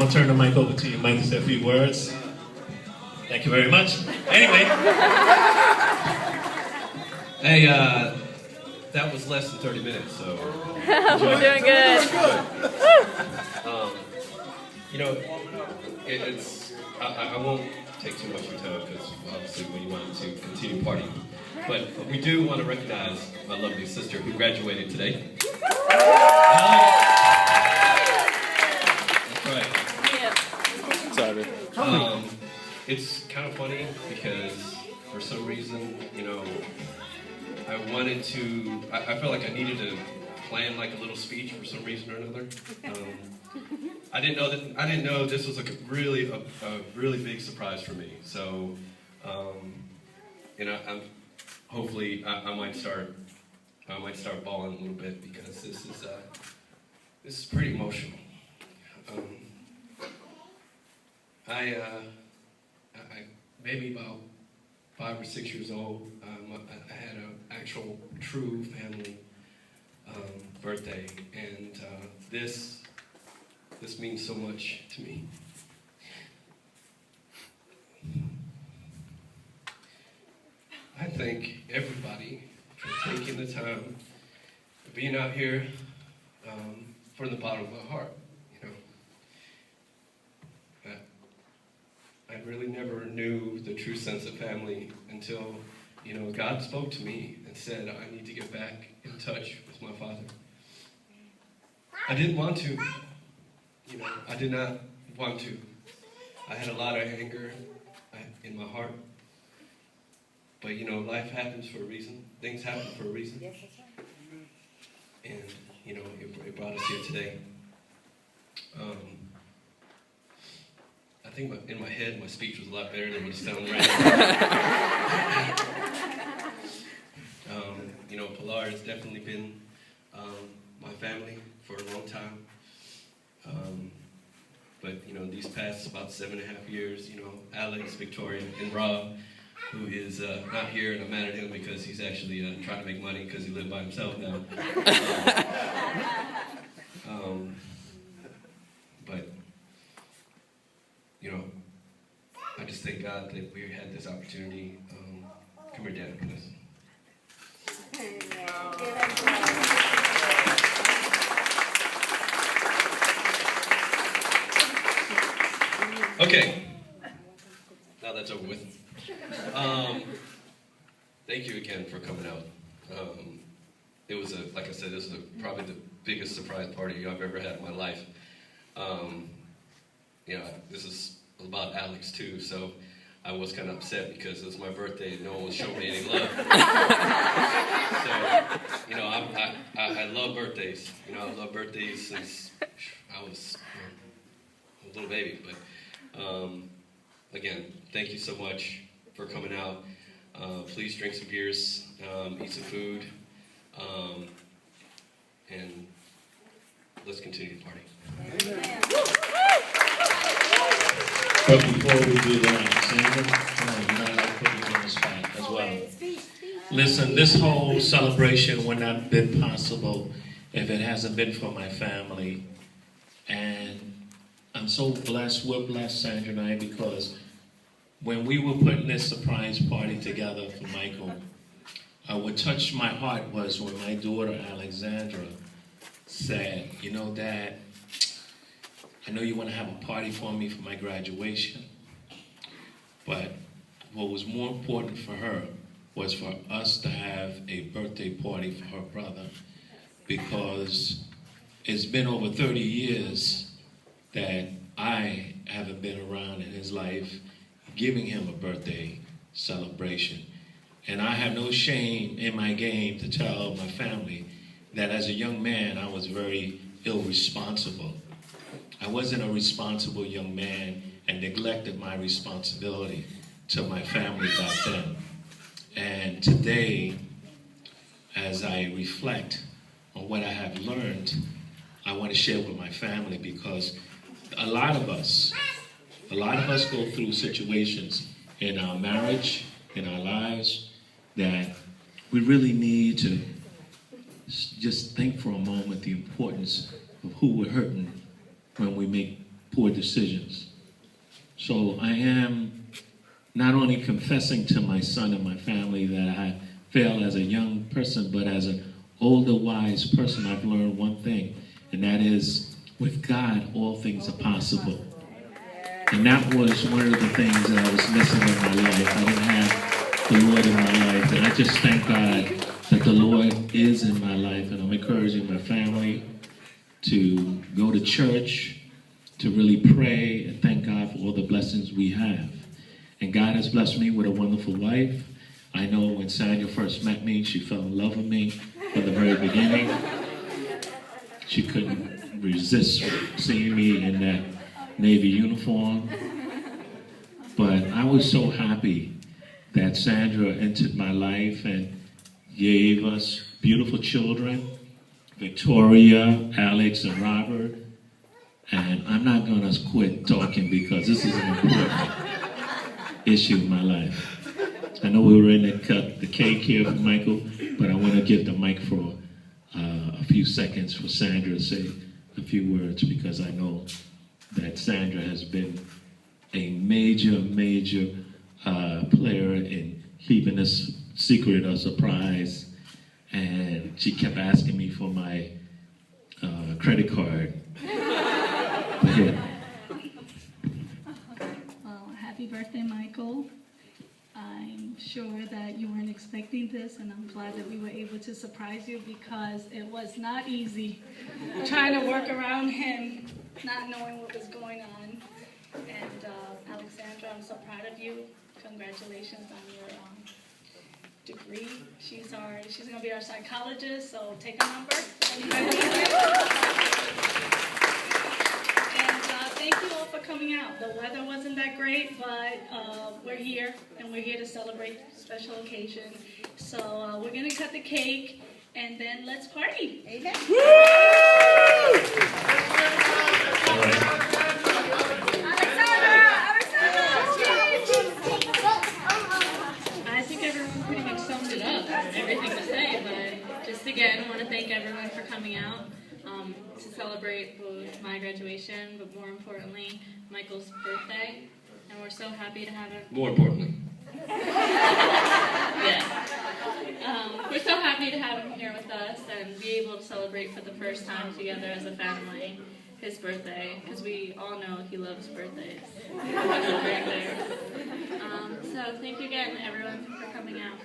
going to turn the mic over to you, Mike, to say a few words. Thank you very much. Anyway. Hey, that was less than 30 minutes, so. We're doing good. You know, I won't take too much of your time because obviously we want to continue partying. But we do want to recognize my lovely sister who graduated today. That's right. Yeah. Sorry. It's kind of funny because for some reason, you know, I felt like I needed to plan like a little speech for some reason or another. I didn't know this was a really big surprise for me. So, you know, hopefully I might start bawling a little bit because this is pretty emotional. I maybe about 5 or 6 years old, I had an actual true family birthday, and this means so much to me. I thank everybody for taking the time, for being out here from the bottom of my heart. You know, I really never knew the true sense of family until, you know, God spoke to me and said, I need to get back in touch with my father. I didn't want to. You know, I did not want to. I had a lot of anger in my heart. But, you know, life happens for a reason. Things happen for a reason. Yes, that's right. And, you know, it brought us here today. I think in my head, my speech was a lot better than what it sounded right now. You know, Pilar has definitely been my family for a long time. But, you know, these past about 7.5 years, you know, Alex, Victoria, and Rob, who is not here, and I'm mad at him because he's actually trying to make money because he lives by himself now. But, you know, I just thank God that we had this opportunity. Come here, Dad, please. Okay, now that's over with. Thank you again for coming out. It was like I said, this is probably the biggest surprise party I've ever had in my life. You know, this is about Alex too, so I was kind of upset because it was my birthday and no one was showing me any love. So, you know, I love birthdays. You know, I love birthdays since I was a little baby. But again, thank you so much for coming out. Please drink some beers, eat some food, and let's continue the party. But before we do that, Sandra, you know, I'll put you on the spot as well. Listen, this whole celebration would not have been possible if it hasn't been for my family. And I'm so blessed, we're blessed, Sandra and I, because when we were putting this surprise party together for Michael, what touched my heart was when my daughter, Alexandra, said, you know, Dad, I know you want to have a party for me for my graduation, but what was more important for her was for us to have a birthday party for her brother, because it's been over 30 years that I haven't been around in his life giving him a birthday celebration. And I have no shame in my game to tell my family that as a young man, I was very irresponsible. I wasn't a responsible young man and neglected my responsibility to my family back then. And today, as I reflect on what I have learned, I want to share with my family, because a lot of us go through situations in our marriage, in our lives, that we really need to just think for a moment the importance of who we're hurting when we make poor decisions. So I am not only confessing to my son and my family that I failed as a young person, but as an older, wise person, I've learned one thing, and that is, with God, all things are possible. And that was one of the things that I was missing in my life. I didn't have the Lord in my life, and I just thank God that the Lord is in my life, and I'm encouraging my family to go to church, to really pray, and thank God for all the blessings we have. And God has blessed me with a wonderful wife. I know when Sandra first met me, she fell in love with me from the very beginning. She couldn't resist seeing me in that Navy uniform. But I was so happy that Sandra entered my life and gave us beautiful children, Victoria, Alex, and Robert. And I'm not going to quit talking because this is an important issue in my life. I know we were in to cut the cake here for Michael, but I want to give the mic for a few seconds for Sandra to say a few words, because I know that Sandra has been a major player in keeping this secret a surprise, and she kept asking me for my credit card. Yeah. Well, happy birthday, Michael. I'm sure that you weren't expecting this, and I'm glad that we were able to surprise you, because it was not easy trying to work around him, not knowing what was going on. And Alexandra, I'm so proud of you. Congratulations on your degree. She's going to be our psychologist, so take a number. Thank you all for coming out. The weather wasn't that great, but we're here, and we're here to celebrate a special occasion. So we're going to cut the cake, and then let's party. Amen. I think everyone pretty much summed it up, everything to say, but just again, I want to thank everyone for coming out to celebrate both my graduation, but more importantly, Michael's birthday, and we're so happy to have him. More importantly. Yeah. We're so happy to have him here with us and be able to celebrate for the first time together as a family his birthday, because we all know he loves birthdays. Right there. So thank you again, everyone, for coming out.